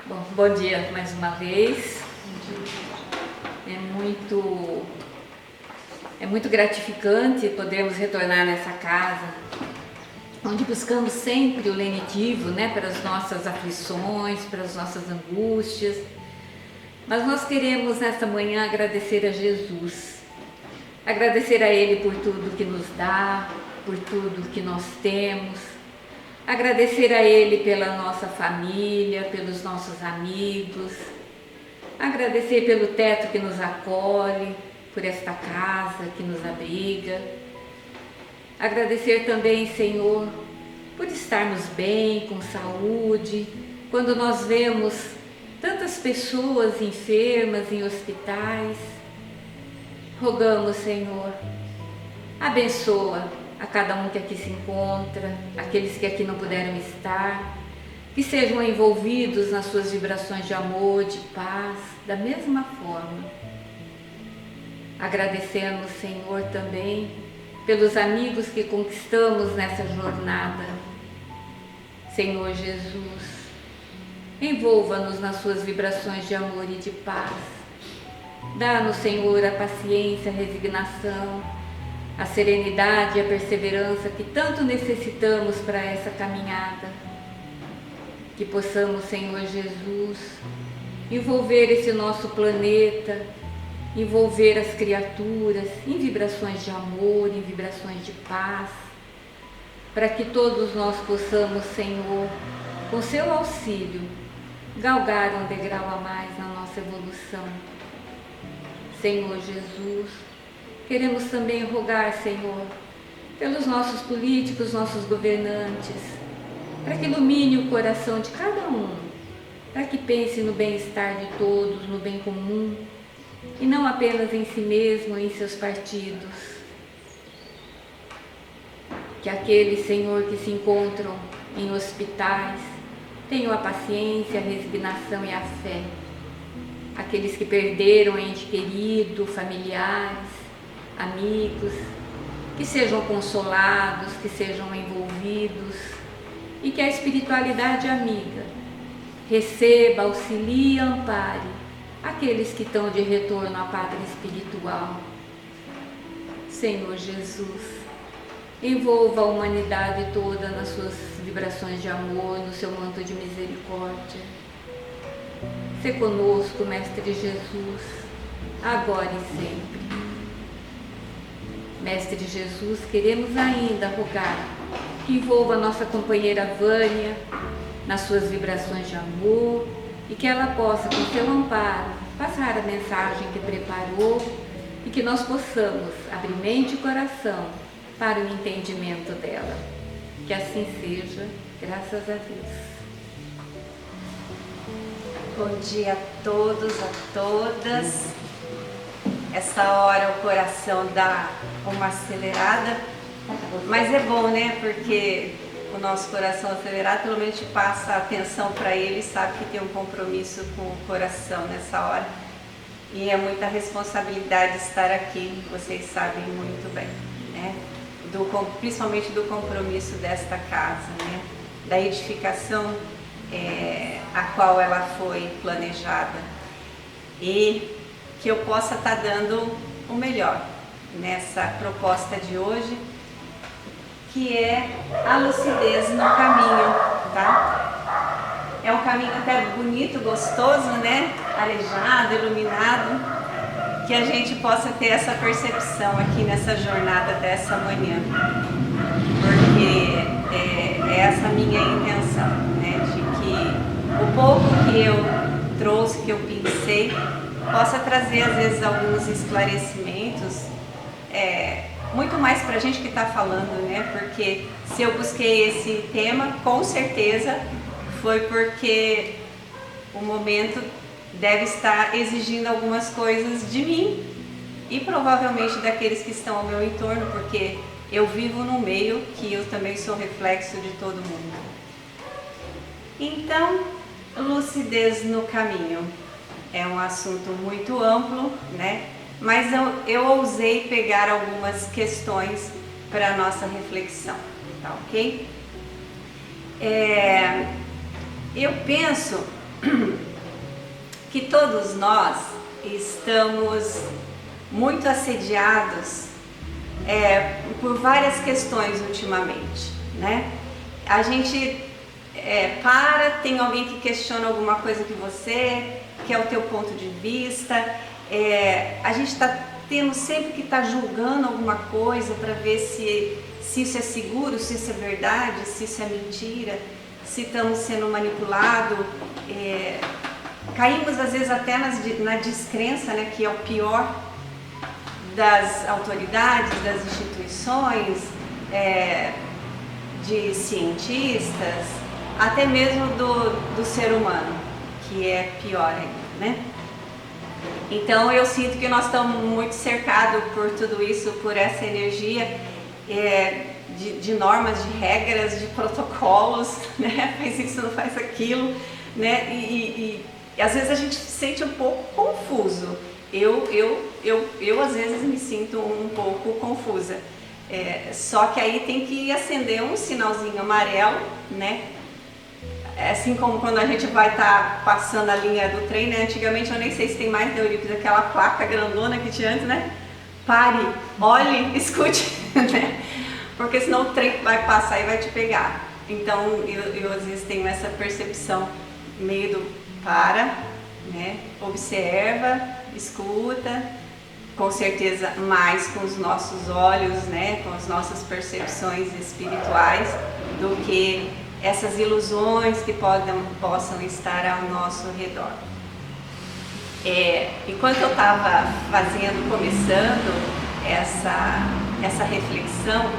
Bom dia mais uma vez. É muito gratificante podermos retornar nessa casa, onde buscamos sempre o lenitivo, para as nossas aflições, para as nossas angústias. Mas nós queremos nesta manhã agradecer a Jesus, agradecer a Ele por tudo que nos dá, por tudo que nós temos, agradecer a Ele pela nossa família, pelos nossos amigos, agradecer pelo teto que nos acolhe, por esta casa que nos abriga, agradecer também, Senhor, por estarmos bem, com saúde, quando nós vemos tantas pessoas enfermas em hospitais. Rogamos, Senhor, abençoa a cada um que aqui se encontra, aqueles que aqui não puderam estar, que sejam envolvidos nas suas vibrações de amor, de paz, da mesma forma. Agradecemos, Senhor, também pelos amigos que conquistamos nessa jornada. Senhor Jesus, envolva-nos nas suas vibrações de amor e de paz. Dá-nos, Senhor, a paciência, a resignação, a serenidade e a perseverança que tanto necessitamos para essa caminhada. Que possamos, Senhor Jesus, envolver esse nosso planeta, envolver as criaturas em vibrações de amor, em vibrações de paz, para que todos nós possamos, Senhor, com seu auxílio, galgar um degrau a mais na nossa evolução. Senhor Jesus, queremos também rogar, Senhor, pelos nossos políticos, nossos governantes, para que ilumine o coração de cada um, para que pense no bem-estar de todos, no bem comum, e não apenas em si mesmo ou em seus partidos. Que aqueles, Senhor, que se encontram em hospitais tenham a paciência, a resignação e a fé. Aqueles que perderam ente querido, familiares, amigos, que sejam consolados, que sejam envolvidos e que a espiritualidade amiga receba, auxilie e ampare aqueles que estão de retorno à pátria espiritual. Senhor Jesus, envolva a humanidade toda nas suas vibrações de amor, no seu manto de misericórdia. Sê conosco, Mestre Jesus, agora e sempre. Mestre Jesus, queremos ainda rogar que envolva a nossa companheira Vânia nas suas vibrações de amor e que ela possa, com seu amparo, passar a mensagem que preparou e que nós possamos abrir mente e coração para o entendimento dela. Que assim seja, graças a Deus. Bom dia a todos, a todas. Essa hora o coração dá uma acelerada, mas é bom, né? Porque o nosso coração acelerado, pelo menos a gente passa a atenção para ele e sabe que tem um compromisso com o coração nessa hora. E é muita responsabilidade estar aqui, vocês sabem muito bem, né? Principalmente do compromisso desta casa, né? Da edificação a qual ela foi planejada. E que eu possa estar dando o melhor nessa proposta de hoje, que é a lucidez no caminho, tá? É um caminho até bonito, gostoso, né? Arejado, iluminado, que a gente possa ter essa percepção aqui nessa jornada dessa manhã, porque é essa minha intenção, né? De que o pouco que eu trouxe, que eu pensei, possa trazer às vezes alguns esclarecimentos, muito mais para a gente que está falando, né? Porque se eu busquei esse tema, com certeza foi porque o momento deve estar exigindo algumas coisas de mim e provavelmente daqueles que estão ao meu entorno, porque eu vivo num meio que eu também sou reflexo de todo mundo. Então, lucidez no caminho é um assunto muito amplo, né? Mas eu ousei pegar algumas questões para a nossa reflexão, tá ok? Eu penso que todos nós estamos muito assediados por várias questões ultimamente, né? A gente tem alguém que questiona alguma coisa que você, que é o teu ponto de vista, a gente está tendo sempre que estar julgando alguma coisa para ver se isso é seguro, se isso é verdade, se isso é mentira, se estamos sendo manipulados. Caímos às vezes até na descrença, né, que é o pior, das autoridades, das instituições, de cientistas, até mesmo do ser humano, que é pior ainda, né? Então eu sinto que nós estamos muito cercados por tudo isso, por essa energia de normas, de regras, de protocolos, né? Faz isso, não faz aquilo, né? E às vezes a gente se sente um pouco confuso. Eu às vezes me sinto um pouco confusa. Só que aí tem que acender um sinalzinho amarelo, né? Assim como quando a gente vai estar passando a linha do trem, né? Antigamente, eu nem sei se tem mais, né, Eurípides, aquela placa grandona que tinha antes, né? Pare, olhe, escute, né? Porque senão o trem vai passar e vai te pegar. Então, eu às vezes tenho essa percepção meio do para, né? Observa, escuta, com certeza mais com os nossos olhos, né? Com as nossas percepções espirituais, do que essas ilusões que possam estar ao nosso redor. Enquanto eu estava começando essa reflexão,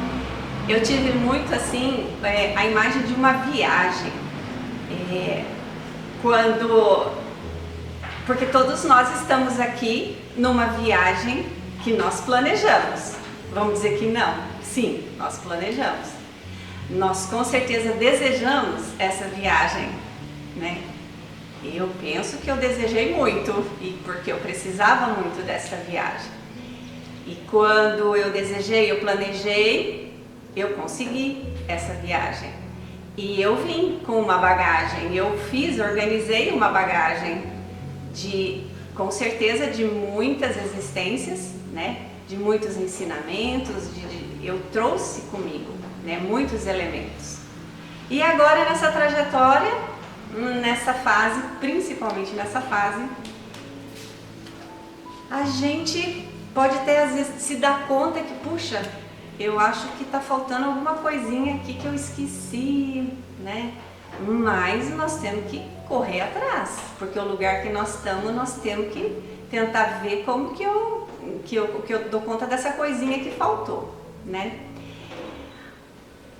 eu tive muito assim a imagem de uma viagem, porque todos nós estamos aqui numa viagem que nós planejamos. Vamos dizer que não? Sim, nós planejamos. Nós com certeza desejamos essa viagem, né? Eu penso que eu desejei muito, e porque eu precisava muito dessa viagem. E quando eu desejei, eu planejei, eu consegui essa viagem. E eu vim com uma bagagem, organizei uma bagagem com certeza de muitas existências, né? De muitos ensinamentos, eu trouxe comigo, né, muitos elementos. E agora nessa trajetória, nessa fase, principalmente nessa fase, a gente pode até às vezes se dar conta que, puxa, eu acho que está faltando alguma coisinha aqui que eu esqueci, né? Mas nós temos que correr atrás, porque o lugar que nós estamos, nós temos que tentar ver como que eu dou conta dessa coisinha que faltou, né?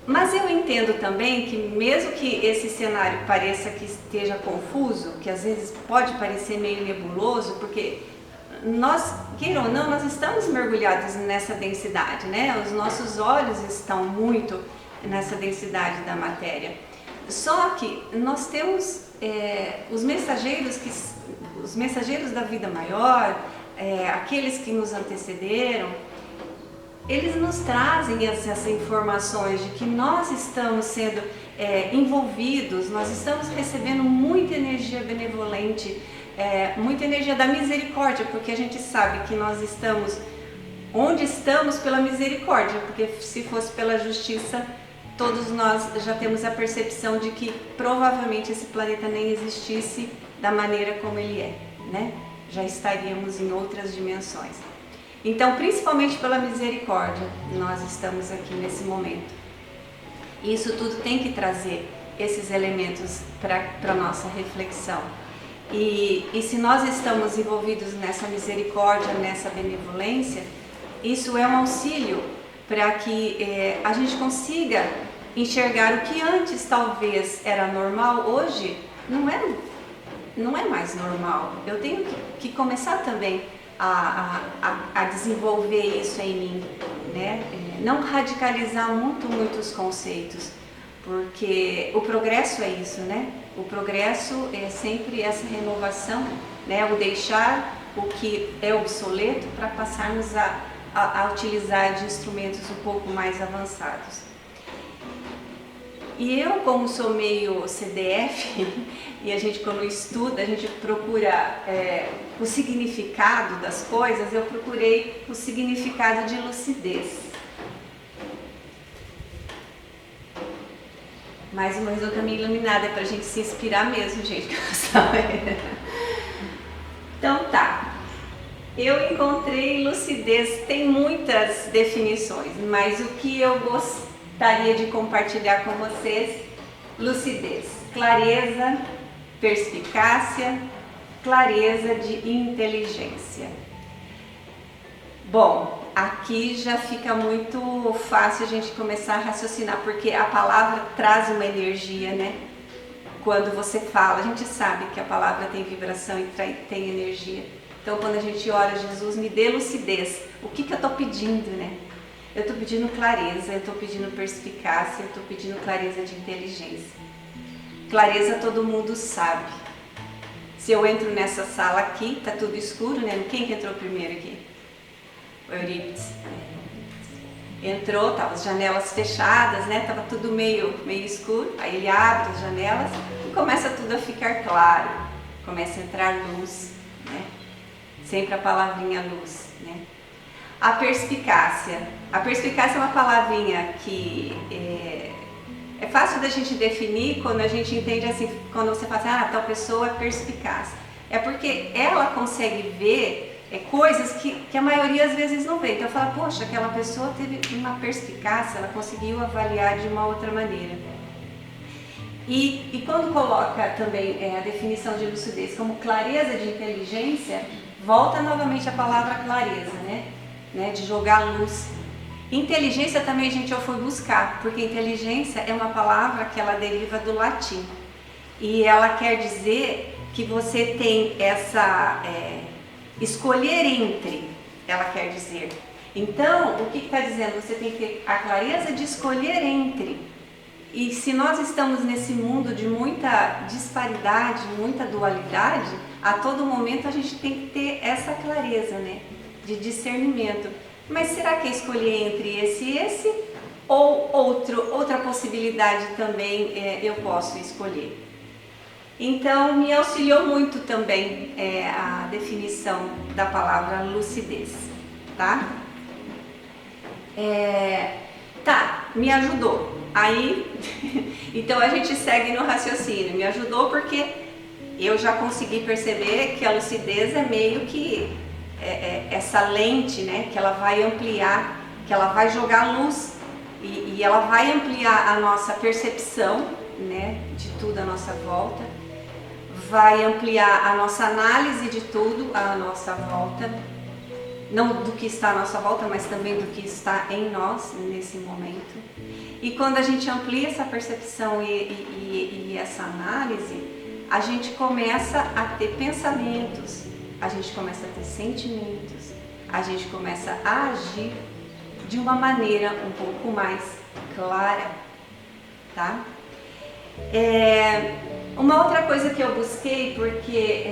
Mas eu entendo também que mesmo que esse cenário pareça que esteja confuso, que às vezes pode parecer meio nebuloso, porque nós, queira ou não, nós estamos mergulhados nessa densidade, né? Os nossos olhos estão muito nessa densidade da matéria. Só que nós temos os mensageiros da vida maior, aqueles que nos antecederam, eles nos trazem essas informações de que nós estamos sendo envolvidos, nós estamos recebendo muita energia benevolente, muita energia da misericórdia, porque a gente sabe que nós estamos onde estamos pela misericórdia, porque se fosse pela justiça, todos nós já temos a percepção de que provavelmente esse planeta nem existisse da maneira como ele é, né? Já estaríamos em outras dimensões. Então, principalmente pela misericórdia, nós estamos aqui nesse momento. E isso tudo tem que trazer esses elementos para a nossa reflexão. E se nós estamos envolvidos nessa misericórdia, nessa benevolência, isso é um auxílio para que a gente consiga enxergar o que antes talvez era normal, hoje não é mais normal. Eu tenho que começar também a desenvolver isso em mim, né? Não radicalizar muitos conceitos, porque o progresso é isso, né? O progresso é sempre essa renovação, né? O deixar o que é obsoleto para passarmos a utilizar de instrumentos um pouco mais avançados. E eu, como sou meio CDF, e a gente quando estuda, a gente procura o significado das coisas, eu procurei o significado de lucidez. Mais uma vez eu tô meio iluminada, é pra gente se inspirar mesmo, gente. Então tá, eu encontrei lucidez, tem muitas definições, mas o que eu gostaria de compartilhar com vocês, lucidez, clareza, perspicácia, clareza de inteligência. Bom, aqui já fica muito fácil a gente começar a raciocinar, porque a palavra traz uma energia, né? Quando você fala, a gente sabe que a palavra tem vibração e tem energia. Então, quando a gente ora, Jesus, me dê lucidez. O que eu estou pedindo, né? Eu estou pedindo clareza, eu estou pedindo perspicácia, eu estou pedindo clareza de inteligência. Clareza todo mundo sabe. Se eu entro nessa sala aqui, tá tudo escuro, né? Quem que entrou primeiro aqui? O Eurípides. Entrou, tava as janelas fechadas, né? Tava tudo meio escuro. Aí ele abre as janelas e começa tudo a ficar claro. Começa a entrar luz, né? Sempre a palavrinha luz, né? A perspicácia. A perspicácia é uma palavrinha que é fácil da gente definir quando a gente entende assim, quando você fala assim, tal pessoa é perspicaz. É porque ela consegue ver coisas que a maioria às vezes não vê. Então fala, poxa, aquela pessoa teve uma perspicácia, ela conseguiu avaliar de uma outra maneira. E quando coloca também a definição de lucidez como clareza de inteligência, volta novamente a palavra clareza, né? De jogar luz. Inteligência também, gente, eu fui buscar, porque inteligência é uma palavra que ela deriva do latim. E ela quer dizer que você tem essa... escolher entre, ela quer dizer. Então, o que está dizendo? Você tem que ter a clareza de escolher entre. E se nós estamos nesse mundo de muita disparidade, muita dualidade, a todo momento a gente tem que ter essa clareza, né? De discernimento. Mas será que é escolher entre esse e esse? Ou outra possibilidade também eu posso escolher? Então, me auxiliou muito também a definição da palavra lucidez, tá? Me ajudou. Aí, então a gente segue no raciocínio. Me ajudou porque eu já consegui perceber que a lucidez é meio que essa lente, né? Que ela vai ampliar, que ela vai jogar luz e ela vai ampliar a nossa percepção, né? De tudo à nossa volta. Vai ampliar a nossa análise de tudo à nossa volta, não do que está à nossa volta, mas também do que está em nós nesse momento. E quando a gente amplia essa percepção e essa análise, a gente começa a ter pensamentos, a gente começa a ter sentimentos, a gente começa a agir de uma maneira um pouco mais clara, tá? Uma outra coisa que eu busquei, porque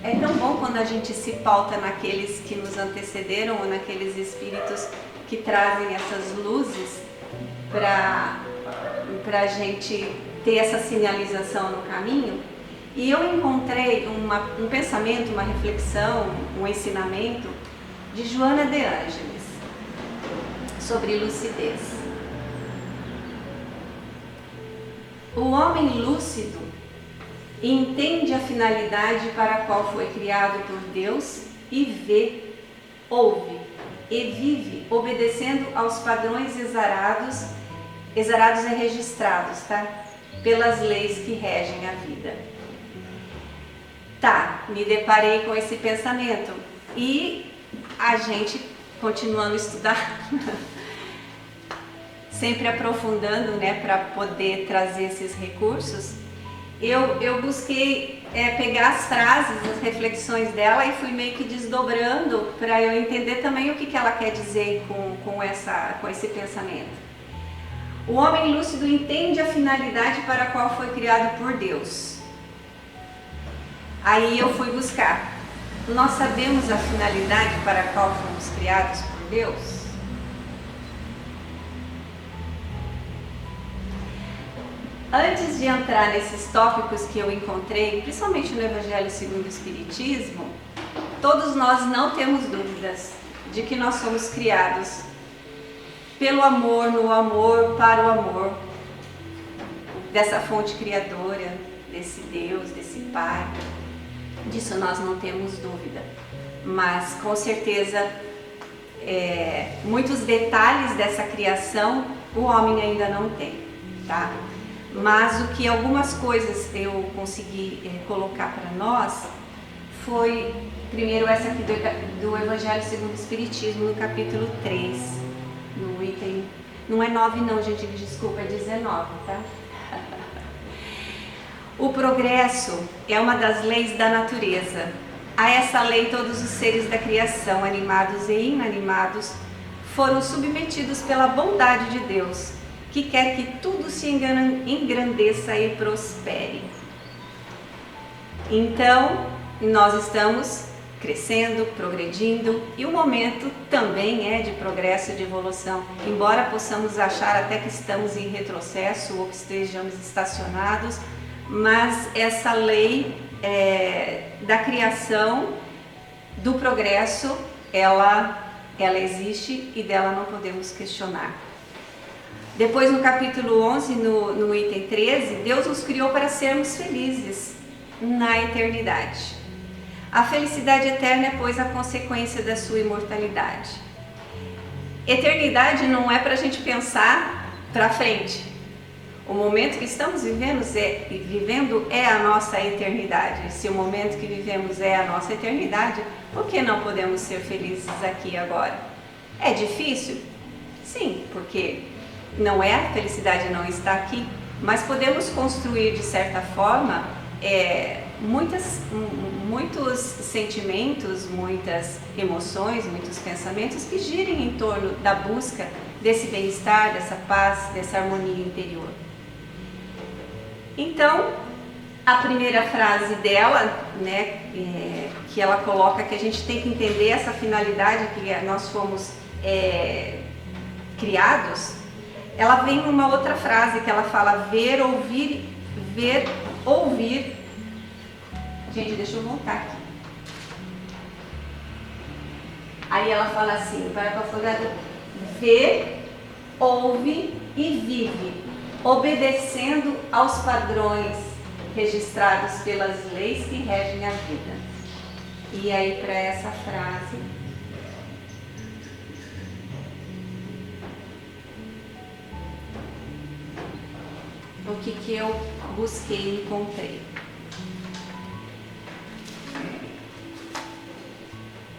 é tão bom quando a gente se pauta naqueles que nos antecederam ou naqueles espíritos que trazem essas luzes para a gente ter essa sinalização no caminho. E eu encontrei um pensamento, uma reflexão, um ensinamento de Joana de Ângeles sobre lucidez. O homem lúcido entende a finalidade para a qual foi criado por Deus e vê, ouve e vive obedecendo aos padrões exarados e registrados, tá? Pelas leis que regem a vida. Me deparei com esse pensamento e a gente continuando a estudar, sempre aprofundando, né, para poder trazer esses recursos. Eu busquei pegar as frases, as reflexões dela e fui meio que desdobrando para eu entender também o que ela quer dizer com esse pensamento. O homem lúcido entende a finalidade para a qual foi criado por Deus. Aí eu fui buscar. Nós sabemos a finalidade para a qual fomos criados por Deus? Antes de entrar nesses tópicos que eu encontrei, principalmente no Evangelho segundo o Espiritismo, todos nós não temos dúvidas de que nós somos criados pelo amor, no amor, para o amor, dessa fonte criadora, desse Deus, desse Pai. Disso nós não temos dúvida, mas com certeza muitos detalhes dessa criação o homem ainda não tem, tá? Mas o que algumas coisas eu consegui colocar para nós foi, primeiro essa aqui do Evangelho segundo o Espiritismo, no capítulo 3, no item, não é 9 não, gente, desculpa, é 19, tá? O progresso é uma das leis da natureza. A essa lei todos os seres da criação, animados e inanimados, foram submetidos pela bondade de Deus, que quer que tudo se engrandeça e prospere. Então, nós estamos crescendo, progredindo, e o momento também é de progresso e de evolução. Embora possamos achar até que estamos em retrocesso ou que estejamos estacionados, mas essa lei da criação, do progresso, ela existe e dela não podemos questionar. Depois, no capítulo 11, no item 13, Deus nos criou para sermos felizes na eternidade. A felicidade eterna é, pois, a consequência da sua imortalidade. Eternidade não é para a gente pensar para frente. O momento que estamos vivendo é a nossa eternidade. Se o momento que vivemos é a nossa eternidade, por que não podemos ser felizes aqui e agora? É difícil? Sim, porque não é a felicidade não está aqui, mas podemos construir de certa forma muitos sentimentos, muitas emoções, muitos pensamentos que girem em torno da busca desse bem-estar, dessa paz, dessa harmonia interior. Então, a primeira frase dela, né, que ela coloca que a gente tem que entender essa finalidade que nós fomos criados, ela vem numa outra frase que ela fala ver, ouvir. Gente, deixa eu voltar aqui. Aí ela fala assim, vai para a folhada, vê, ouve e vive, obedecendo aos padrões registrados pelas leis que regem a vida. E aí, para essa frase, o que eu busquei e encontrei.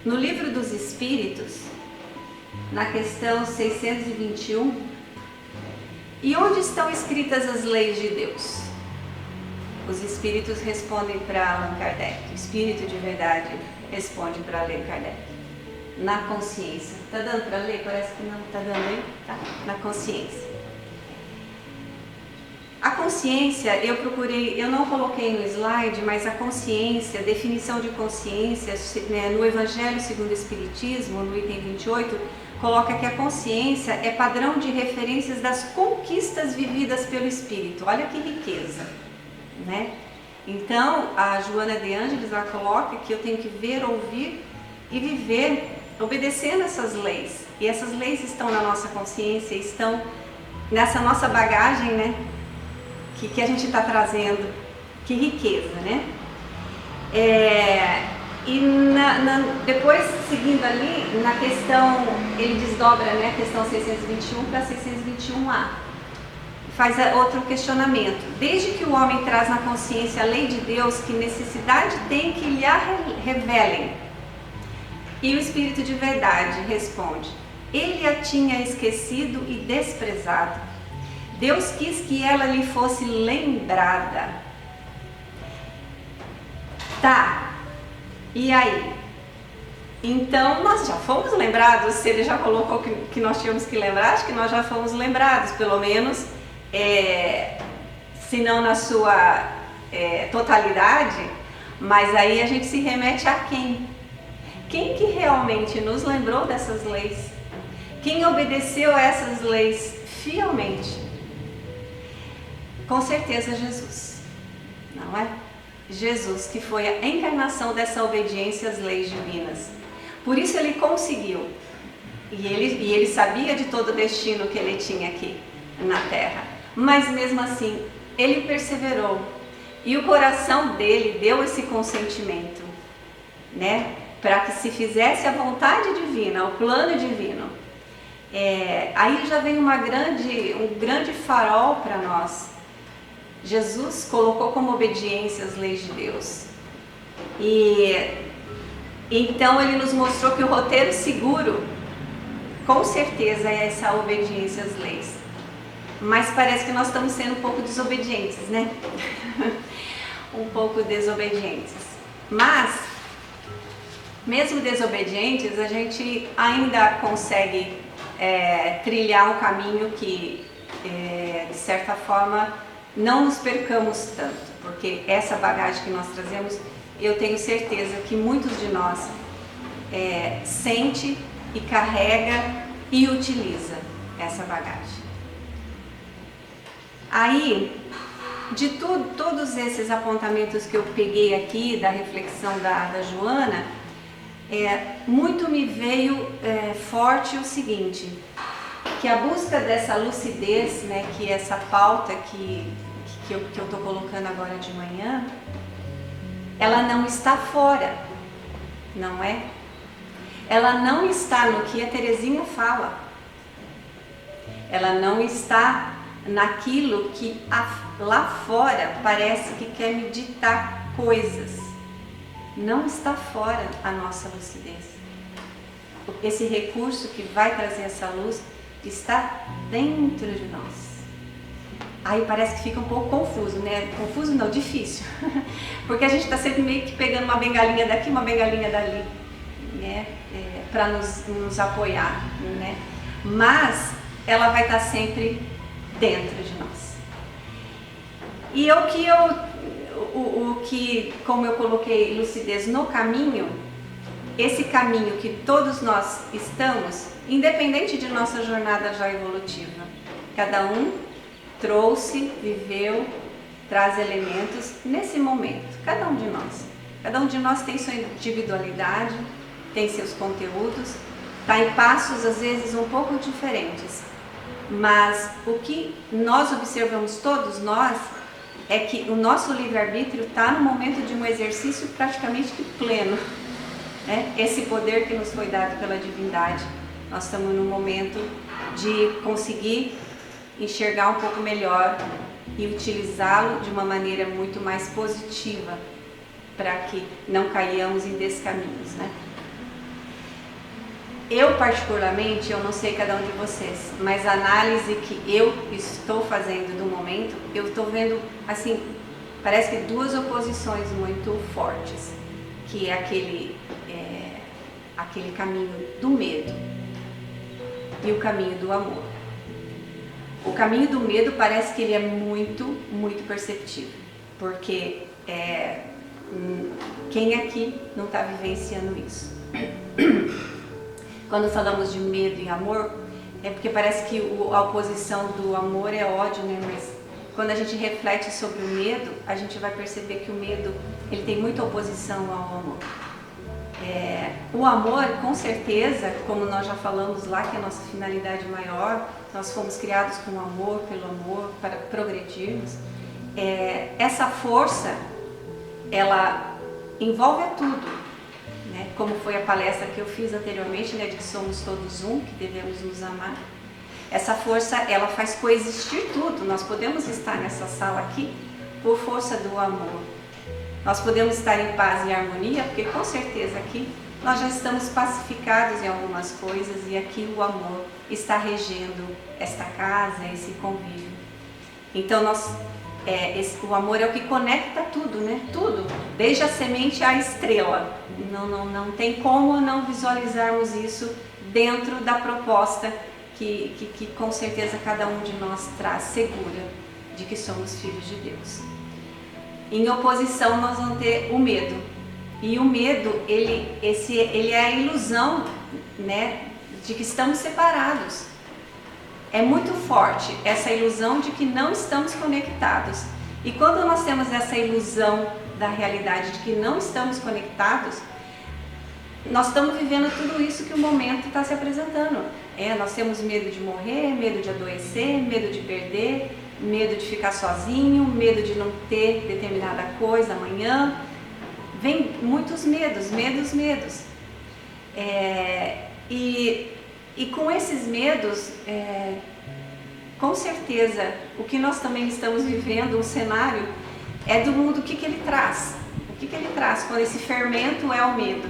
No Livro dos Espíritos, na questão 621, e onde estão escritas as leis de Deus? Os espíritos respondem para Allan Kardec, o espírito de verdade responde para Allan Kardec. Na consciência. Está dando para ler? Parece que não está dando aí. Tá? Na consciência. A consciência, eu não coloquei no slide, mas a consciência, a definição de consciência, né, no Evangelho segundo o Espiritismo, no item 28, coloca que a consciência é padrão de referências das conquistas vividas pelo Espírito. Olha que riqueza, né? Então, a Joana de Ângeles, ela coloca que eu tenho que ver, ouvir e viver obedecendo essas leis. E essas leis estão na nossa consciência, estão nessa nossa bagagem, né? Que a gente está trazendo, que riqueza, né? Depois, seguindo ali, na questão, ele desdobra, né, a questão 621 para 621A. Faz outro questionamento. Desde que o homem traz na consciência a lei de Deus, que necessidade tem que lhe a revelem? E o Espírito de verdade responde, ele a tinha esquecido e desprezado. Deus quis que ela lhe fosse lembrada. Tá, e aí? Então, nós já fomos lembrados, se ele já colocou que nós tínhamos que lembrar, acho que nós já fomos lembrados, pelo menos, se não na sua totalidade, mas aí a gente se remete a quem? Quem que realmente nos lembrou dessas leis? Quem obedeceu a essas leis fielmente? Com certeza Jesus, não é? Jesus, que foi a encarnação dessa obediência às leis divinas. Por isso ele conseguiu. E ele sabia de todo o destino que ele tinha aqui na Terra. Mas mesmo assim, ele perseverou. E o coração dele deu esse consentimento, né? Para que se fizesse a vontade divina, o plano divino. Aí já vem um grande farol para nós. Jesus colocou como obediência as leis de Deus. E então ele nos mostrou que o roteiro seguro, com certeza, é essa obediência às leis. Mas parece que nós estamos sendo um pouco desobedientes, né? Um pouco desobedientes. Mas, mesmo desobedientes, a gente ainda consegue trilhar um caminho que, de certa forma, não nos percamos tanto. Porque essa bagagem que nós trazemos, eu tenho certeza que muitos de nós sente e carrega e utiliza essa bagagem. Aí, de todos esses apontamentos que eu peguei aqui da reflexão da Joana, muito me veio forte o seguinte, que a busca dessa lucidez, né, que essa pauta que eu estou colocando agora de manhã, ela não está fora, não é? Ela não está no que a Terezinha fala, ela não está naquilo que lá fora parece que quer me ditar coisas. Não está fora a nossa lucidez. Esse recurso que vai trazer essa luz está dentro de nós. Aí parece que fica um pouco confuso, né? Confuso não, difícil. Porque a gente está sempre meio que pegando uma bengalinha daqui, uma bengalinha dali, né? Para nos apoiar, né? Mas ela vai estar sempre dentro de nós. E o que, como eu coloquei lucidez no caminho, esse caminho que todos nós estamos, independente de nossa jornada já evolutiva, cada um trouxe, viveu, traz elementos nesse momento, cada um de nós. Cada um de nós tem sua individualidade, tem seus conteúdos, está em passos às vezes um pouco diferentes. Mas o que nós observamos todos nós é que o nosso livre-arbítrio está no momento de um exercício praticamente pleno, né? Esse poder que nos foi dado pela divindade, nós estamos no momento de conseguir enxergar um pouco melhor e utilizá-lo de uma maneira muito mais positiva, para que não caiamos em descaminhos, né? Eu particularmente, eu não sei cada um de vocês, mas a análise que eu estou fazendo do momento, eu estou vendo, assim, parece que duas oposições muito fortes, que é aquele caminho do medo e o caminho do amor. O caminho do medo parece que ele é muito, muito perceptível, porque quem aqui não está vivenciando isso? Quando falamos de medo e amor, é porque parece que a oposição do amor é ódio, né? Mas quando a gente reflete sobre o medo, a gente vai perceber que o medo ele tem muita oposição ao amor. O amor, com certeza, como nós já falamos lá, que é a nossa finalidade maior, nós fomos criados com amor, pelo amor, para progredirmos. Essa força, ela envolve a tudo. Né? Como foi a palestra que eu fiz anteriormente, né, de que somos todos um, que devemos nos amar. Essa força, ela faz coexistir tudo. Nós podemos estar nessa sala aqui por força do amor. Nós podemos estar em paz e harmonia, porque com certeza aqui nós já estamos pacificados em algumas coisas e aqui o amor está regendo esta casa, esse convívio. Então o amor é o que conecta tudo, né? Tudo, desde a semente à estrela. Não tem como não visualizarmos isso dentro da proposta que com certeza cada um de nós traz segura de que somos filhos de Deus. Em oposição nós vamos ter o medo. E o medo, ele é a ilusão, né, de que estamos separados. é muito forte essa ilusão de que não estamos conectados. E quando nós temos essa ilusão da realidade de que não estamos conectados, nós estamos vivendo tudo isso que o momento está se apresentando. Nós temos medo de morrer, medo de adoecer, medo de perder, medo de ficar sozinho, medo de não ter determinada coisa amanhã. Vem muitos medos. E com esses medos, com certeza, o que nós também estamos vivendo, um cenário, é do mundo, o que ele traz. O que ele traz quando esse fermento é o medo?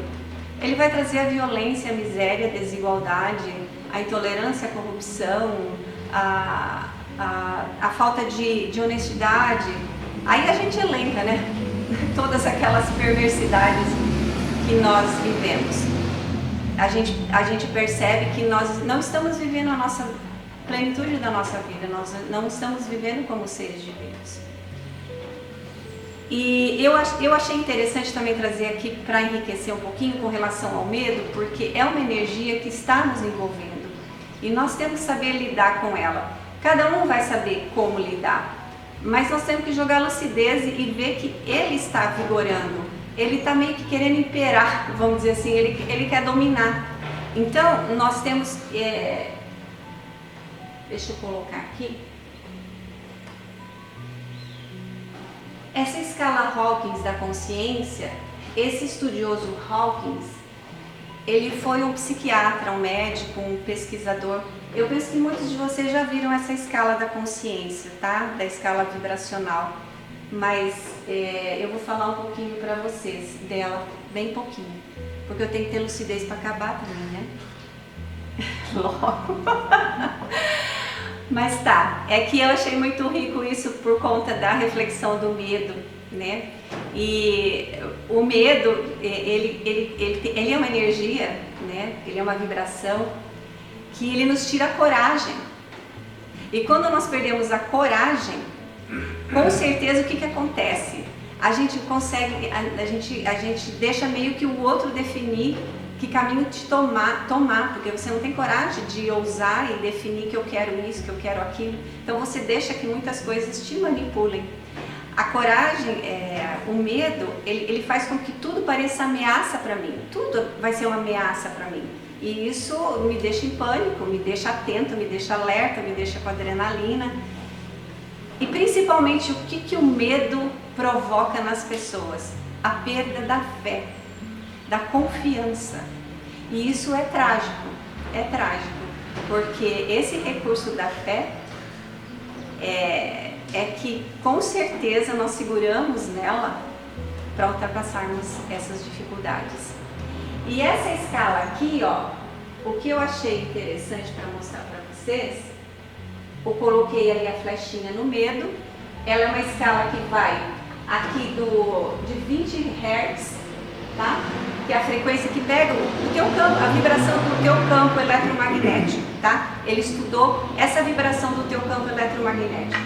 Ele vai trazer a violência, a miséria, a desigualdade, a intolerância, a corrupção, a falta de honestidade. Aí a gente elenca, né? Todas aquelas perversidades que nós vivemos. A gente percebe que nós não estamos vivendo a nossa plenitude da nossa vida, nós não estamos vivendo como seres divinos. E eu achei interessante também trazer aqui para enriquecer um pouquinho com relação ao medo, porque é uma energia que está nos envolvendo e nós temos que saber lidar com ela. Cada um vai saber como lidar, mas nós temos que jogar lucidez e ver que ele está vigorando, ele está meio que querendo imperar, vamos dizer assim, ele quer dominar. Então nós temos, deixa eu colocar aqui, essa escala Hawkins da consciência. Esse estudioso Hawkins, ele foi um psiquiatra, um médico, um pesquisador. Eu penso que muitos de vocês já viram essa escala da consciência, tá? Da escala vibracional. Mas eu vou falar um pouquinho para vocês dela, bem pouquinho. Porque eu tenho que ter lucidez para acabar também, né? Logo. Mas tá, é que eu achei muito rico isso por conta da reflexão do medo, né? E o medo, ele é uma energia, né? Ele é uma vibração que ele nos tira a coragem. E quando nós perdemos a coragem, com certeza o que acontece? A gente consegue, a gente deixa meio que o outro definir que caminho te tomar, porque você não tem coragem de ousar e definir que eu quero isso, que eu quero aquilo. Então você deixa que muitas coisas te manipulem. A coragem, o medo, ele faz com que tudo pareça ameaça para mim. Tudo vai ser uma ameaça para mim. E isso me deixa em pânico, me deixa atento, me deixa alerta, me deixa com adrenalina. E principalmente o que o medo provoca nas pessoas? A perda da fé, da confiança. E isso é trágico, porque esse recurso da fé é que com certeza nós seguramos nela para ultrapassarmos essas dificuldades. E essa escala aqui, ó, o que eu achei interessante para mostrar para vocês, eu coloquei ali a flechinha no medo. Ela é uma escala que vai aqui de 20 Hz, tá? Que é a frequência que pega o teu campo, a vibração do teu campo eletromagnético, tá? Ele estudou essa vibração do teu campo eletromagnético.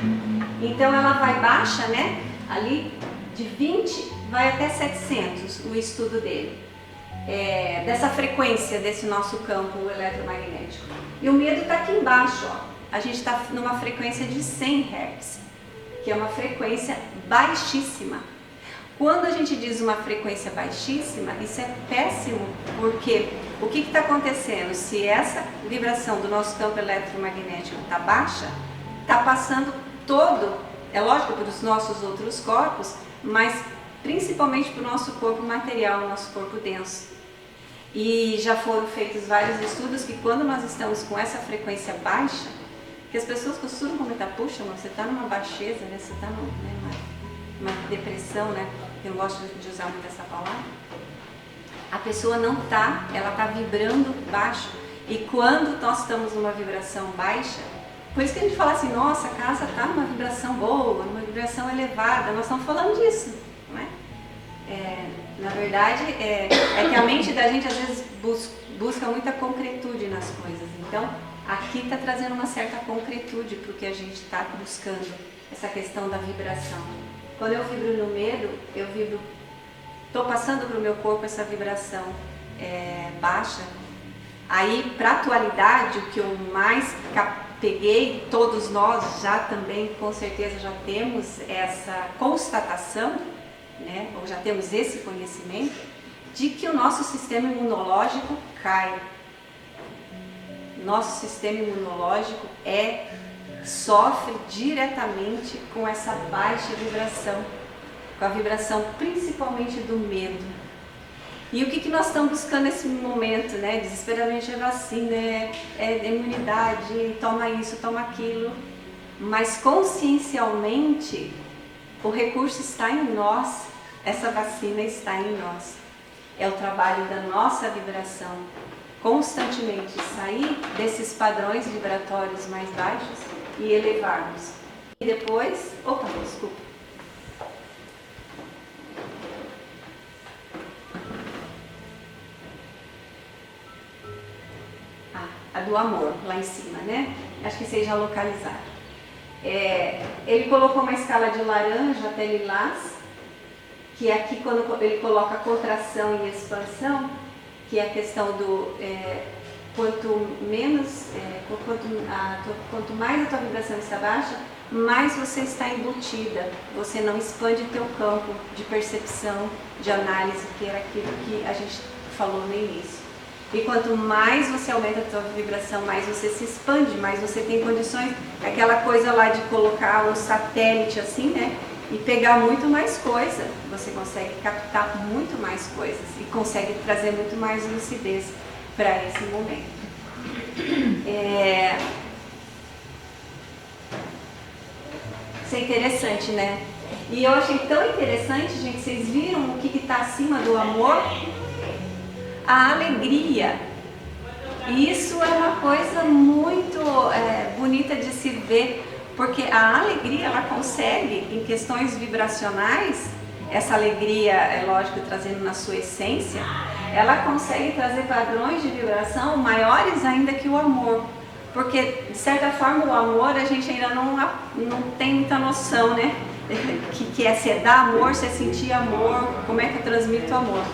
Então ela vai baixa, né? Ali de 20 vai até 700, o estudo dele. Dessa frequência desse nosso campo eletromagnético. E o medo está aqui embaixo, ó. A gente está numa frequência de 100 Hz, que é uma frequência baixíssima. Quando a gente diz uma frequência baixíssima, isso é péssimo, porque o que está acontecendo? Se essa vibração do nosso campo eletromagnético está baixa, está passando todo, é lógico, para os nossos outros corpos, mas principalmente para o nosso corpo material, o nosso corpo denso. E já foram feitos vários estudos que quando nós estamos com essa frequência baixa, que as pessoas costumam comentar, puxa, mas você está numa baixeza, né? Você está numa depressão, né? Eu não gosto de usar muito essa palavra. A pessoa não está, ela está vibrando baixo. E quando nós estamos numa vibração baixa, por isso que a gente fala assim, nossa, a casa está numa vibração boa, numa vibração elevada. Nós estamos falando disso, não é? Na verdade, é que a mente da gente às vezes busca muita concretude nas coisas. Então, aqui está trazendo uma certa concretude para o que a gente está buscando, essa questão da vibração. Quando eu vibro no medo, eu vibro, estou passando para o meu corpo essa vibração baixa. Aí, para a atualidade, o que eu mais peguei, todos nós já também, com certeza, já temos essa constatação, né, ou já temos esse conhecimento, de que o nosso sistema imunológico cai. Nosso sistema imunológico sofre diretamente com essa baixa vibração, com a vibração principalmente do medo. E o que nós estamos buscando nesse momento, né? Desesperadamente é vacina, é imunidade, toma isso, toma aquilo. Mas consciencialmente, o recurso está em nós, essa vacina está em nós. É o trabalho da nossa vibração, constantemente sair desses padrões vibratórios mais baixos e elevarmos. E depois, desculpa. A do amor, lá em cima, né? Acho que vocês já localizaram. Ele colocou uma escala de laranja até lilás, que aqui quando ele coloca contração e expansão, que é a questão do quanto mais a tua vibração está baixa, mais você está embutida, você não expande teu campo de percepção, de análise, que era aquilo que a gente falou no início. E quanto mais você aumenta a tua vibração, mais você se expande, mais você tem condições, aquela coisa lá de colocar um satélite assim, né? E pegar muito mais coisa, você consegue captar muito mais coisas e consegue trazer muito mais lucidez para esse momento. Isso é interessante, né? E eu achei tão interessante, gente, vocês viram o que está acima do amor? A alegria. E isso é uma coisa muito bonita de se ver, porque a alegria, ela consegue, em questões vibracionais, essa alegria, é lógico, trazendo na sua essência, ela consegue trazer padrões de vibração maiores ainda que o amor. Porque, de certa forma, o amor a gente ainda não tem muita noção, né? Que é se dar amor, se é sentir amor, como é que eu transmito amor.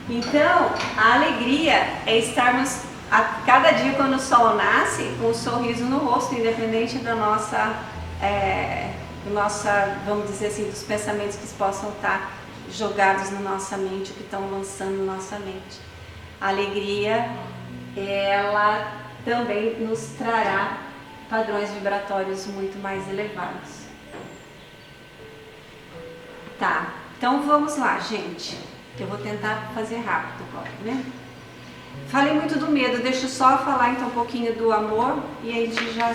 Então, a alegria é estarmos a cada dia quando o sol nasce com um sorriso no rosto, independente da nossa, vamos dizer assim, dos pensamentos que possam estar jogados na nossa mente, que estão lançando na nossa mente. A alegria, ela também nos trará padrões vibratórios muito mais elevados. Tá, então vamos lá, gente. Eu vou tentar fazer rápido agora, né? Falei muito do medo, deixa eu só falar então um pouquinho do amor e aí a gente já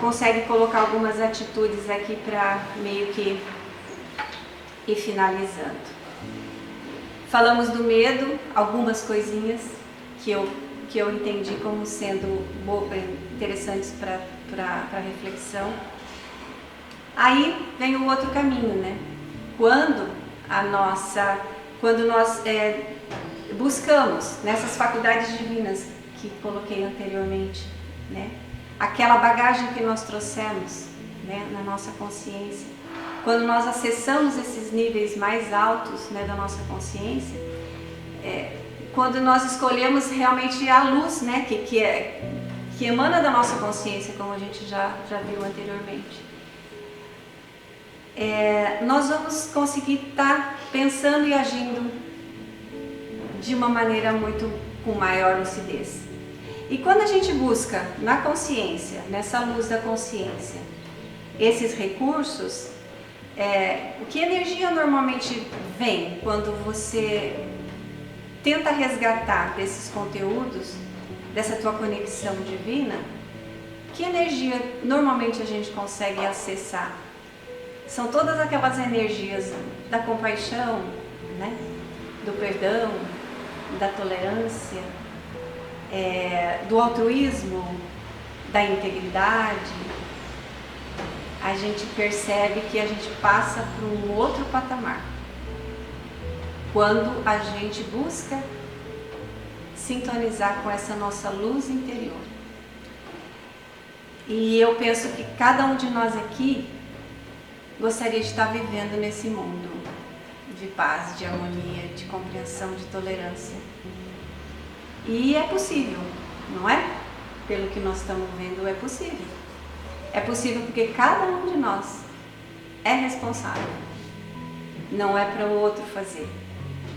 consegue colocar algumas atitudes aqui para meio que ir finalizando. Falamos do medo, algumas coisinhas que eu entendi como sendo interessantes para reflexão. Aí vem o outro caminho, né? Quando nós buscamos nessas faculdades divinas que coloquei anteriormente, né? Aquela bagagem que nós trouxemos, né, na nossa consciência, quando nós acessamos esses níveis mais altos, né, da nossa consciência, quando nós escolhemos realmente a luz, né, que emana da nossa consciência, como a gente já viu anteriormente, nós vamos conseguir estar pensando e agindo de uma maneira com maior lucidez. E quando a gente busca na consciência, nessa luz da consciência, esses recursos, que energia normalmente vem quando você tenta resgatar desses conteúdos, dessa tua conexão divina? Que energia normalmente a gente consegue acessar? São todas aquelas energias da compaixão, né? Do perdão, da tolerância, do altruísmo, da integridade. A gente percebe que a gente passa por um outro patamar quando a gente busca sintonizar com essa nossa luz interior. E eu penso que cada um de nós aqui gostaria de estar vivendo nesse mundo de paz, de harmonia, de compreensão, de tolerância. E é possível, não é? pelo que nós estamos vendo, é possível. É possível porque cada um de nós é responsável. Não é para o outro fazer.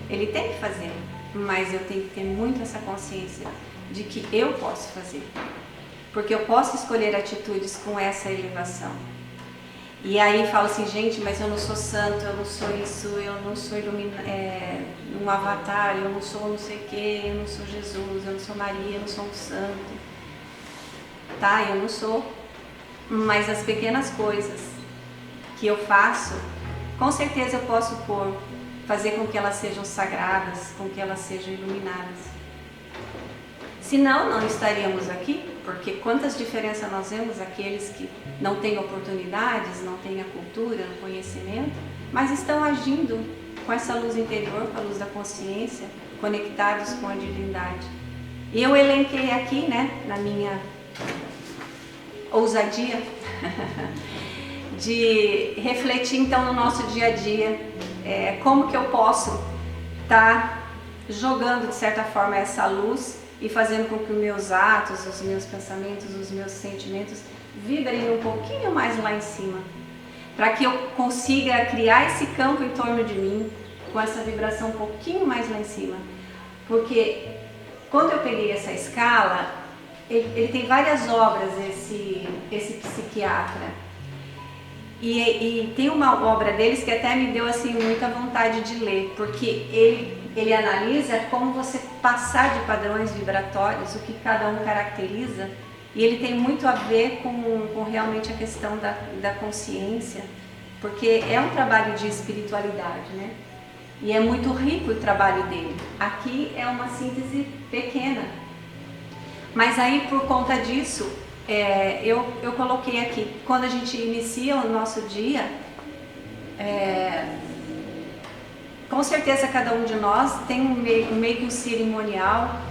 Ele tem que fazer, mas eu tenho que ter muito essa consciência de que eu posso fazer. Porque eu posso escolher atitudes com essa elevação. E aí falo assim, gente, mas eu não sou santo, eu não sou isso, eu não sou um avatar, eu não sou não sei o que, eu não sou Jesus, eu não sou Maria, eu não sou um santo. Tá, eu não sou. Mas as pequenas coisas que eu faço, com certeza eu posso fazer com que elas sejam sagradas, com que elas sejam iluminadas. Senão, não estaríamos aqui, porque quantas diferenças nós vemos aqueles que não têm oportunidades, não têm a cultura, o conhecimento, mas estão agindo com essa luz interior, com a luz da consciência, conectados com a divindade. E eu elenquei aqui, né, na minha ousadia, de refletir então no nosso dia a dia, como que eu posso estar jogando de certa forma essa luz e fazendo com que os meus atos, os meus pensamentos, os meus sentimentos vibrem um pouquinho mais lá em cima, para que eu consiga criar esse campo em torno de mim, com essa vibração um pouquinho mais lá em cima. Porque quando eu peguei essa escala, ele tem várias obras, esse psiquiatra. E tem uma obra deles que até me deu assim muita vontade de ler, porque ele analisa como você passar de padrões vibratórios, o que cada um caracteriza, e ele tem muito a ver com realmente a questão da consciência, porque é um trabalho de espiritualidade, né? E é muito rico o trabalho dele. Aqui é uma síntese pequena, mas aí por conta disso, eu coloquei aqui, quando a gente inicia o nosso dia, com certeza cada um de nós tem meio que um cerimonial.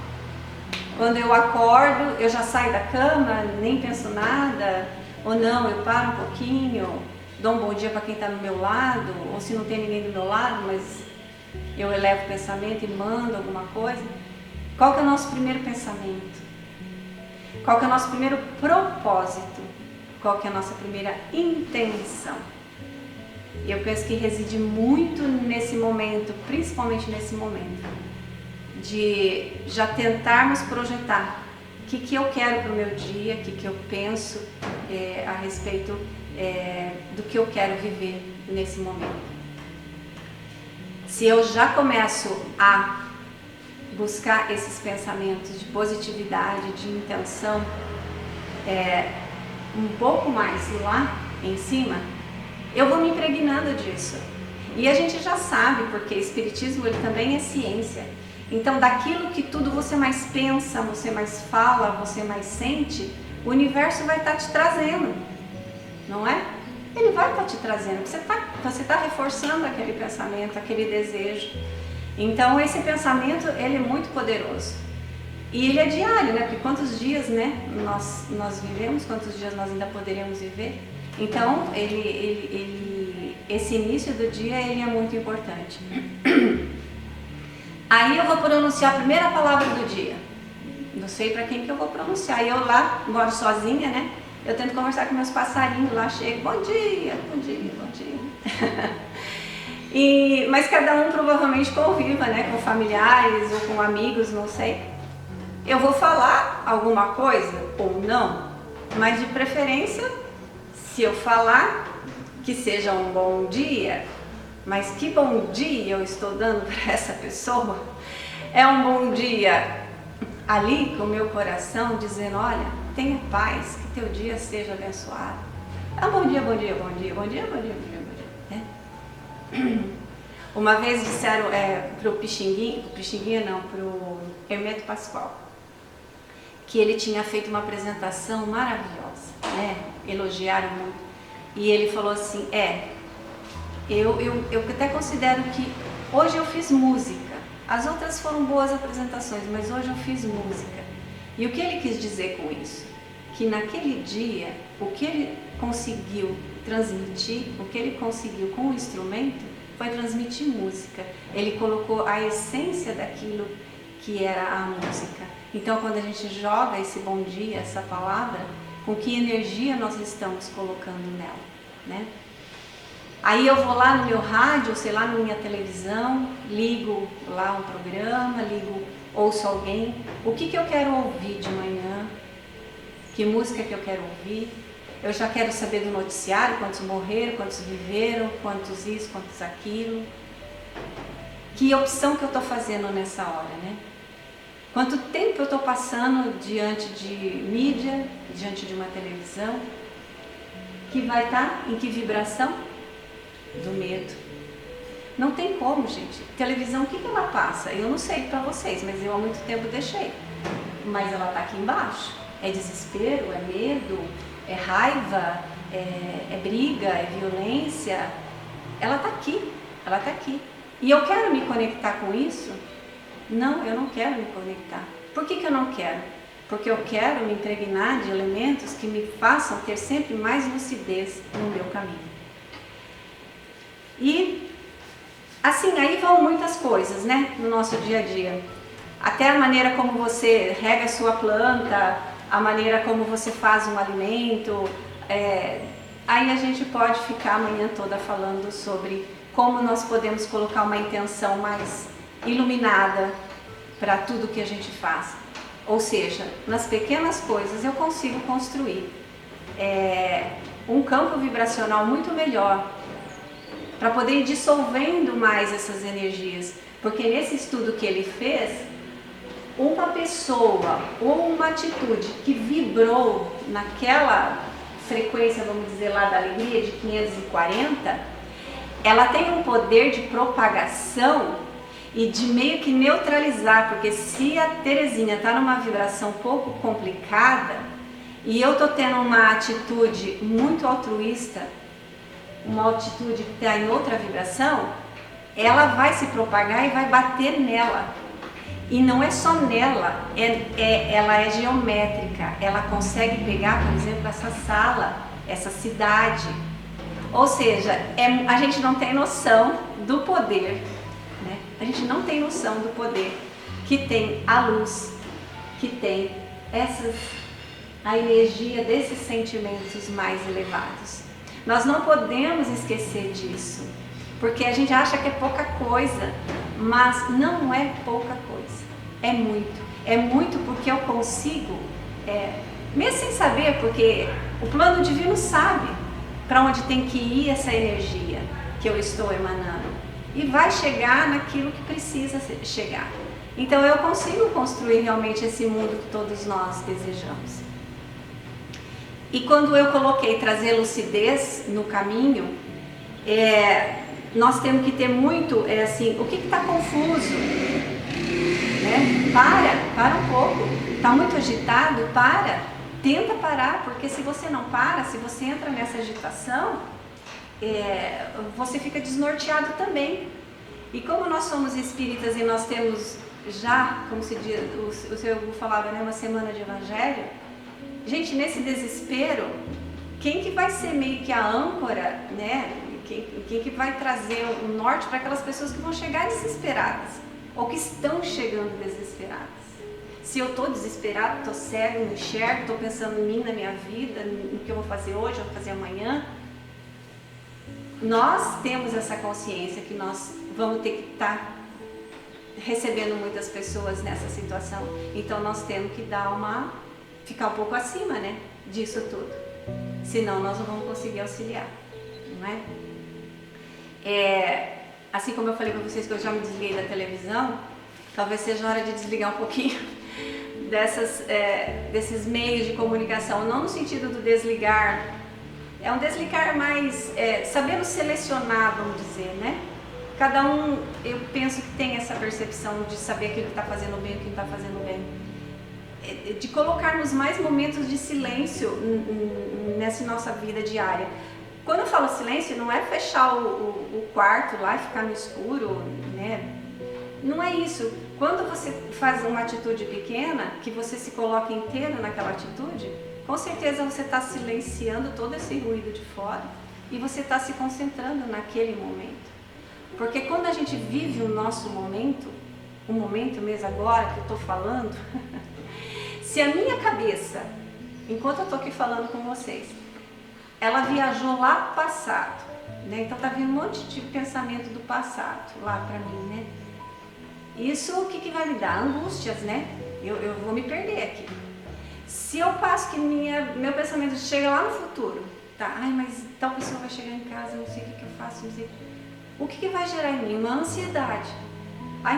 Quando eu acordo, eu já saio da cama, nem penso nada, ou não, eu paro um pouquinho, dou um bom dia para quem está no meu lado, ou se não tem ninguém do meu lado, mas eu elevo o pensamento e mando alguma coisa. Qual que é o nosso primeiro pensamento? Qual que é o nosso primeiro propósito? Qual que é a nossa primeira intenção? E eu penso que reside muito nesse momento, principalmente nesse momento, de já tentarmos projetar o que eu quero para o meu dia, o que eu penso a respeito do que eu quero viver nesse momento. Se eu já começo a buscar esses pensamentos de positividade, de intenção, um pouco mais lá em cima, eu vou me impregnando disso. E a gente já sabe, porque espiritismo ele também é ciência. Então, daquilo que tudo você mais pensa, você mais fala, você mais sente, o universo vai estar te trazendo, não é? Ele vai estar te trazendo, você está reforçando aquele pensamento, aquele desejo. Então, esse pensamento, ele é muito poderoso. E ele é diário, né? Porque quantos dias, né, nós vivemos, quantos dias nós ainda poderemos viver? Então, esse início do dia, ele é muito importante. Aí eu vou pronunciar a primeira palavra do dia. Não sei para quem que eu vou pronunciar. Eu lá, moro sozinha, né? Eu tento conversar com meus passarinhos lá, chego, bom dia, bom dia, bom dia. Mas cada um provavelmente conviva, né, com familiares ou com amigos, não sei. Eu vou falar alguma coisa ou não, mas de preferência, se eu falar, que seja um bom dia, mas que bom dia eu estou dando para essa pessoa? É um bom dia ali com o meu coração dizendo, olha, tenha paz, que teu dia seja abençoado. Bom dia, bom dia, bom dia, bom dia, bom dia, bom dia, bom dia. Uma vez disseram pro Hermeto Pascoal, que ele tinha feito uma apresentação maravilhosa, né? Elogiaram muito. E ele falou assim, eu até considero que hoje eu fiz música. As outras foram boas apresentações, mas hoje eu fiz música. E o que ele quis dizer com isso? Que naquele dia, o que ele conseguiu transmitir, o que ele conseguiu com o instrumento, foi transmitir música. Ele colocou a essência daquilo que era a música. Então, quando a gente joga esse bom dia, essa palavra, com que energia nós estamos colocando nela, né? Aí eu vou lá no meu rádio, sei lá, na minha televisão, ligo lá um programa, ouço alguém, o que eu quero ouvir de manhã, que música que eu quero ouvir. Eu já quero saber do noticiário, quantos morreram, quantos viveram, quantos isso, quantos aquilo. Que opção que eu estou fazendo nessa hora, né? Quanto tempo eu estou passando diante de mídia, diante de uma televisão, que vai estar em que vibração? Do medo. Não tem como, gente. Televisão, o que ela passa? Eu não sei para vocês, mas eu há muito tempo deixei. Mas ela está aqui embaixo. É desespero, é medo, é raiva, é briga, é violência. Ela está aqui, ela está aqui. E eu quero me conectar com isso? Não, eu não quero me conectar. Por que eu não quero? Porque eu quero me impregnar de elementos que me façam ter sempre mais lucidez no meu caminho. E assim, aí vão muitas coisas, né, no nosso dia a dia. Até a maneira como você rega a sua planta, a maneira como você faz um alimento. Aí a gente pode ficar a manhã toda falando sobre como nós podemos colocar uma intenção mais iluminada para tudo que a gente faz. Ou seja, nas pequenas coisas eu consigo construir um campo vibracional muito melhor, para poder ir dissolvendo mais essas energias. Porque nesse estudo que ele fez, uma pessoa ou uma atitude que vibrou naquela frequência, vamos dizer lá, da alegria de 540, ela tem um poder de propagação e de meio que neutralizar, porque se a Terezinha está numa vibração um pouco complicada e eu estou tendo uma atitude muito altruísta, uma atitude que está em outra vibração, ela vai se propagar e vai bater nela. E não é só nela, ela é geométrica, ela consegue pegar, por exemplo, essa sala, essa cidade. Ou seja, a gente não tem noção do poder, né? A gente não tem noção do poder que tem a luz, que tem a energia desses sentimentos mais elevados. Nós não podemos esquecer disso, porque a gente acha que é pouca coisa, mas não é pouca coisa, é muito porque eu consigo, mesmo sem saber, porque o plano divino sabe para onde tem que ir essa energia que eu estou emanando e vai chegar naquilo que precisa chegar. Então eu consigo construir realmente esse mundo que todos nós desejamos. E quando eu coloquei trazer lucidez no caminho, nós temos que ter muito, assim, o que está confuso? Né? Para um pouco. Está muito agitado? Tenta parar, porque se você não para, se você entra nessa agitação, você fica desnorteado também. E como nós somos espíritas e nós temos já, como se diz, o seu Hugo falava, né, uma semana de evangelho, gente, nesse desespero, quem que vai ser meio que a âncora, né? Quem que vai trazer o norte para aquelas pessoas que vão chegar desesperadas ou que estão chegando desesperadas? Se eu estou desesperado, estou cego, não enxergo, estou pensando em mim, na minha vida, no que eu vou fazer hoje, eu vou fazer amanhã, nós temos essa consciência que nós vamos ter que estar recebendo muitas pessoas nessa situação. Então nós temos que ficar um pouco acima, né, disso tudo. Senão nós não vamos conseguir auxiliar, não é? Assim como eu falei para vocês que eu já me desliguei da televisão, talvez seja hora de desligar um pouquinho desses meios de comunicação, não no sentido do desligar, é um desligar mais, sabendo selecionar, vamos dizer, né? Cada um, eu penso que tem essa percepção de saber aquilo que está fazendo bem e o que não está fazendo bem. De colocarmos mais momentos de silêncio nessa nossa vida diária. Quando eu falo silêncio, não é fechar o quarto lá e ficar no escuro, né? Não é isso. Quando você faz uma atitude pequena, que você se coloca inteiro naquela atitude, com certeza você está silenciando todo esse ruído de fora e você está se concentrando naquele momento. Porque quando a gente vive o nosso momento, o momento mesmo agora que eu estou falando, se a minha cabeça, enquanto eu estou aqui falando com vocês, ela viajou lá pro passado, né? Então tá vindo um monte de pensamento do passado lá para mim, né? Isso o que vai me dar? Angústias, né? Eu vou me perder aqui. Se eu passo que meu pensamento chega lá no futuro, tá? Ai, mas tal pessoa vai chegar em casa, não sei o que eu faço, não sei. O que vai gerar em mim? Uma ansiedade.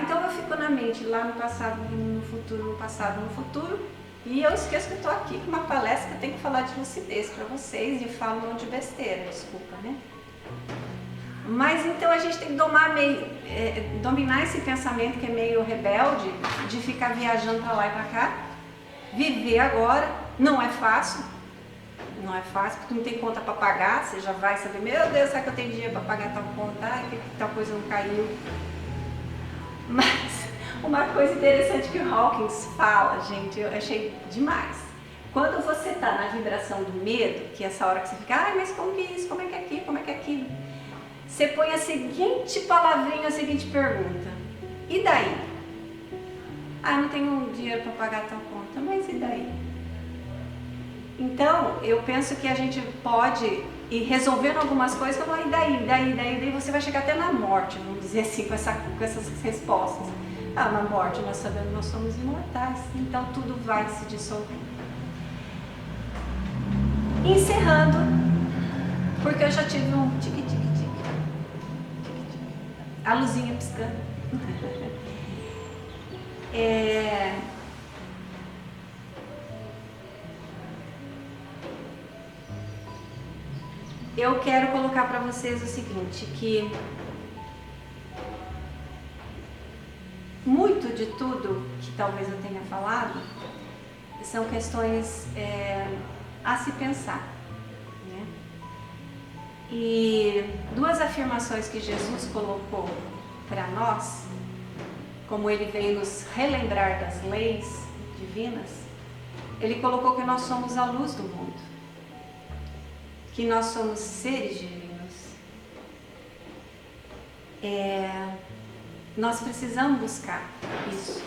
Então eu fico na mente, lá no passado, no futuro, no passado, no futuro, e eu esqueço que eu estou aqui com uma palestra que eu tenho que falar de lucidez para vocês e falo um monte de besteira, desculpa, né? Mas então a gente tem que dominar esse pensamento que é meio rebelde, de ficar viajando para lá e para cá, viver agora. Não é fácil, porque não tem conta para pagar, você já vai saber, meu Deus, será que eu tenho dinheiro para pagar tal conta? Ai, que tal coisa não caiu. Mas uma coisa interessante que o Hawkins fala, gente, eu achei demais. Quando você está na vibração do medo, que é essa hora que você fica, ai, mas como que é isso, como é que é aquilo, como é que é aquilo? Você põe a seguinte palavrinha, a seguinte pergunta: e daí? Ah, não tenho dinheiro para pagar tal conta, mas e daí? Então, eu penso que a gente pode ir resolvendo algumas coisas, que eu falo, e daí você vai chegar até na morte, vamos dizer assim, com essas respostas. Ah, na morte nós sabemos que nós somos imortais, então tudo vai se dissolver. Encerrando, porque eu já tive um tique-tique-tique, a luzinha piscando. Eu quero colocar para vocês o seguinte, que muito de tudo que talvez eu tenha falado são questões a se pensar, né? E duas afirmações que Jesus colocou para nós, como ele veio nos relembrar das leis divinas, ele colocou que nós somos a luz do mundo, que nós somos seres divinos. Nós precisamos buscar isso,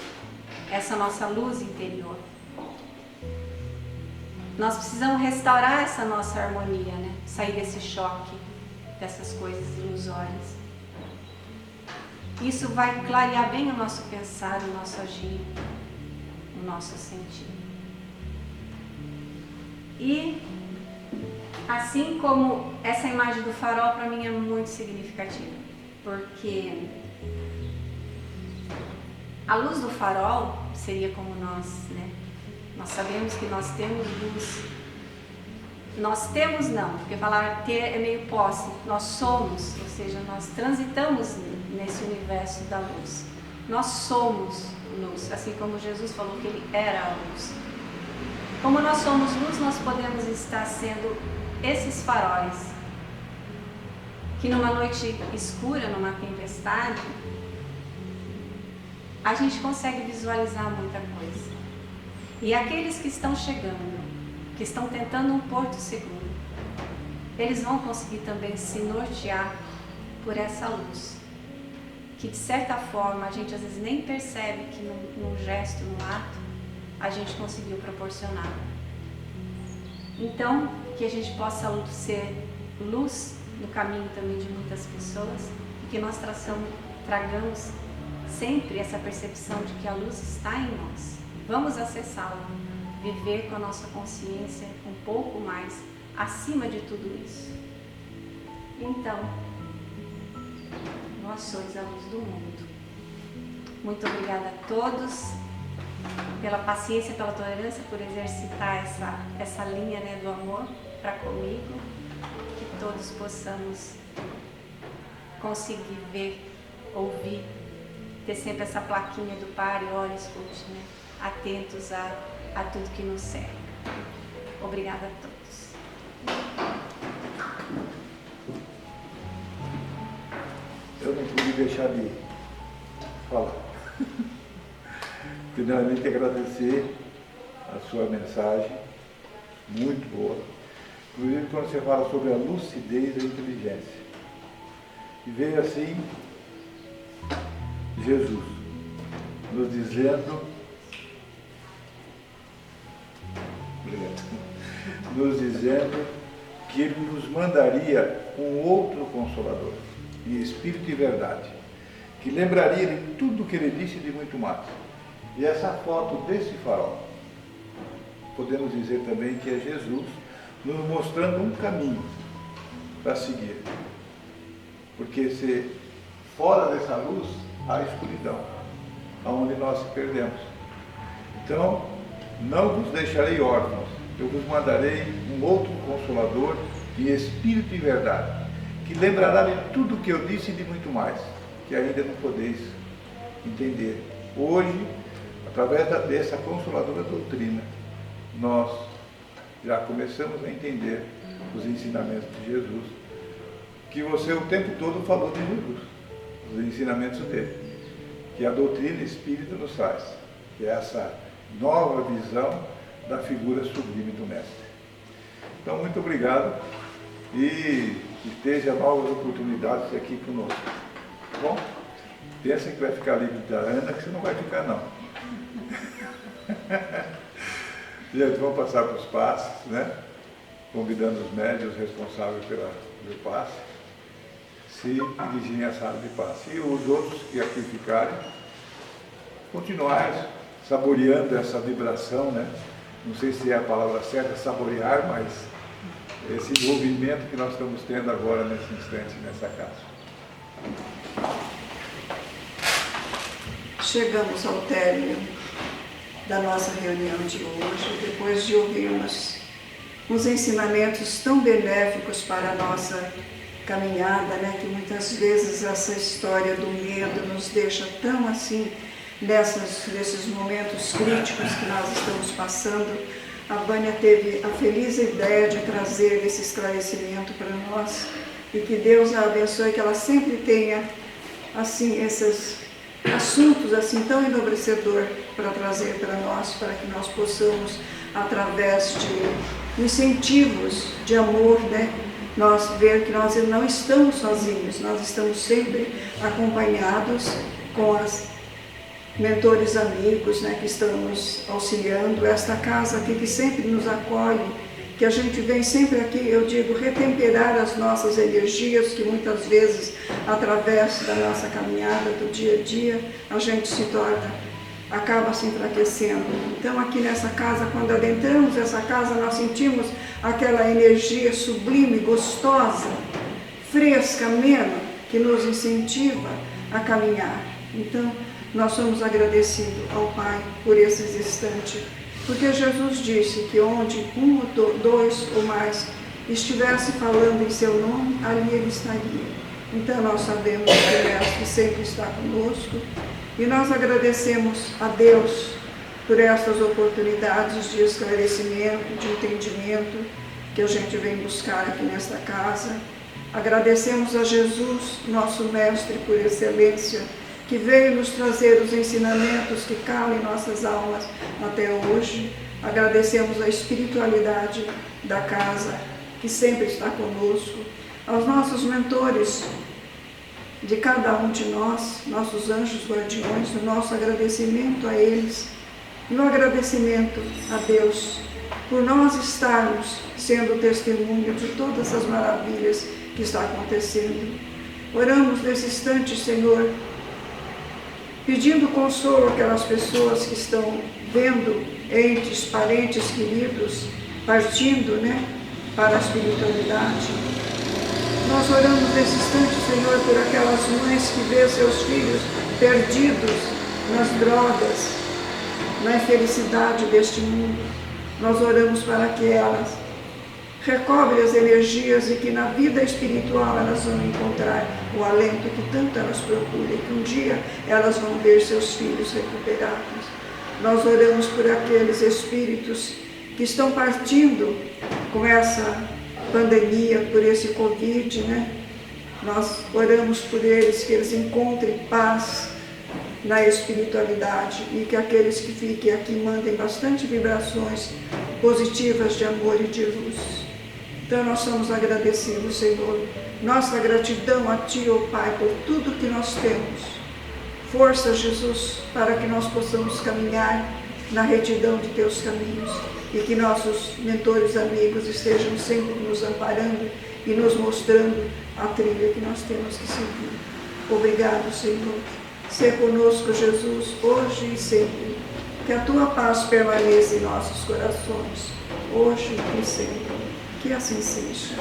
essa nossa luz interior. Nós precisamos restaurar essa nossa harmonia, né? Sair desse choque, dessas coisas ilusórias. Isso vai clarear bem o nosso pensar, o nosso agir, o nosso sentir. E assim como essa imagem do farol para mim é muito significativa, porque a luz do farol seria como nós, né? Nós sabemos que nós temos luz. Nós temos não, porque falar ter é meio posse. Nós somos, ou seja, nós transitamos nesse universo da luz. Nós somos luz, assim como Jesus falou que ele era a luz. Como nós somos luz, nós podemos estar sendo esses faróis que numa noite escura, numa tempestade, a gente consegue visualizar muita coisa. E aqueles que estão chegando, que estão tentando um porto seguro, eles vão conseguir também se nortear por essa luz, que de certa forma a gente às vezes nem percebe que num gesto, num ato, a gente conseguiu proporcionar. Então, que a gente possa ser luz no caminho também de muitas pessoas e que nós tragamos sempre essa percepção de que a luz está em nós. Vamos acessá-la, viver com a nossa consciência um pouco mais acima de tudo isso. Então, vós sois a luz do mundo. Muito obrigada a todos pela paciência, pela tolerância, por exercitar essa linha, né, do amor para comigo, que todos possamos conseguir ver, ouvir, ter sempre essa plaquinha do pare, ore, escute, né? Atentos a tudo que nos cerca. Obrigada a todos. Eu não pude deixar de falar. Primeiramente, agradecer a sua mensagem, muito boa. Inclusive, quando você fala sobre a lucidez e a inteligência. E veio assim, Jesus. nos dizendo, que Ele nos mandaria um outro Consolador, em Espírito e verdade, que lembraria de tudo o que Ele disse e de muito mais. E essa foto desse farol, podemos dizer também que é Jesus nos mostrando um caminho para seguir. Porque se fora dessa luz há escuridão, aonde nós se perdemos. Então, não vos deixarei órfãos, eu vos mandarei um outro Consolador em Espírito e verdade, que lembrará de tudo o que eu disse e de muito mais, que ainda não podeis entender. Hoje, através dessa consoladora doutrina, nós já começamos a entender os ensinamentos de Jesus, que você o tempo todo falou de Jesus, os ensinamentos dele, que a doutrina espírita nos faz, que é essa nova visão da figura sublime do Mestre. Então, muito obrigado e esteja novas oportunidades aqui conosco. Tá bom? Pensa que vai ficar livre da Ana, que você não vai ficar, não. Gente, vamos passar para os passes, né? Convidando os médios responsáveis pelo passe se dirigirem à sala de passe. E os outros que aqui ficarem, continuar saboreando essa vibração, né? Não sei se é a palavra certa, saborear, mas esse envolvimento que nós estamos tendo agora, nesse instante, nessa casa. Chegamos ao término da nossa reunião de hoje, depois de ouvirmos uns ensinamentos tão benéficos para a nossa caminhada, né? Que muitas vezes essa história do medo nos deixa tão assim, nesses momentos críticos que nós estamos passando. A Vânia teve a feliz ideia de trazer esse esclarecimento para nós, e que Deus a abençoe, que ela sempre tenha assim esses assuntos assim tão enobrecedor para trazer para nós, para que nós possamos, através de incentivos de amor, né, nós ver que nós não estamos sozinhos, nós estamos sempre acompanhados com as mentores amigos, né, que estão nos auxiliando, esta casa aqui que sempre nos acolhe, que a gente vem sempre aqui, eu digo, retemperar as nossas energias, que muitas vezes, através da nossa caminhada do dia a dia, a gente se torna, acaba se enfraquecendo. Então aqui nessa casa, quando adentramos essa casa, nós sentimos aquela energia sublime, gostosa, fresca, amena, que nos incentiva a caminhar. Então, nós somos agradecidos ao Pai por esses instantes, porque Jesus disse que onde um ou dois ou mais estivesse falando em seu nome, ali ele estaria. Então nós sabemos que o Mestre sempre está conosco e nós agradecemos a Deus por estas oportunidades de esclarecimento, de entendimento que a gente vem buscar aqui nesta casa. Agradecemos a Jesus, nosso Mestre por excelência, que veio nos trazer os ensinamentos que calam em nossas almas até hoje. Agradecemos a espiritualidade da casa, que sempre está conosco, aos nossos mentores, de cada um de nós, nossos anjos guardiões, o nosso agradecimento a eles, e o agradecimento a Deus, por nós estarmos sendo testemunho de todas as maravilhas que está acontecendo. Oramos nesse instante, Senhor, pedindo consolo àquelas pessoas que estão vendo entes, parentes, queridos, partindo, né, para a espiritualidade. Nós oramos nesse instante, Senhor, por aquelas mães que vêem seus filhos perdidos nas drogas, na infelicidade deste mundo. Nós oramos para que elas recobrem as energias e que na vida espiritual elas vão encontrar o alento que tanto elas procuram, e que um dia elas vão ver seus filhos recuperados. Nós oramos por aqueles espíritos que estão partindo com essa pandemia, por esse Covid, né? Nós oramos por eles, que eles encontrem paz na espiritualidade e que aqueles que fiquem aqui mandem bastante vibrações positivas de amor e de luz. Então nós somos agradecidos, Senhor. Nossa gratidão a Ti, ó Pai, por tudo que nós temos. força, Jesus, para que nós possamos caminhar na retidão de teus caminhos e que nossos mentores amigos estejam sempre nos amparando e nos mostrando a trilha que nós temos que seguir. Obrigado, Senhor. Seja conosco, Jesus, hoje e sempre. Que a tua paz permaneça em nossos corações, hoje e sempre. Que assim seja.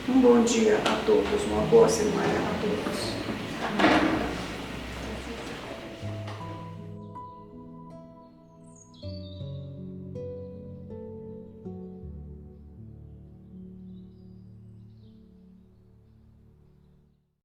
Um bom dia a todos, uma boa semana a todos.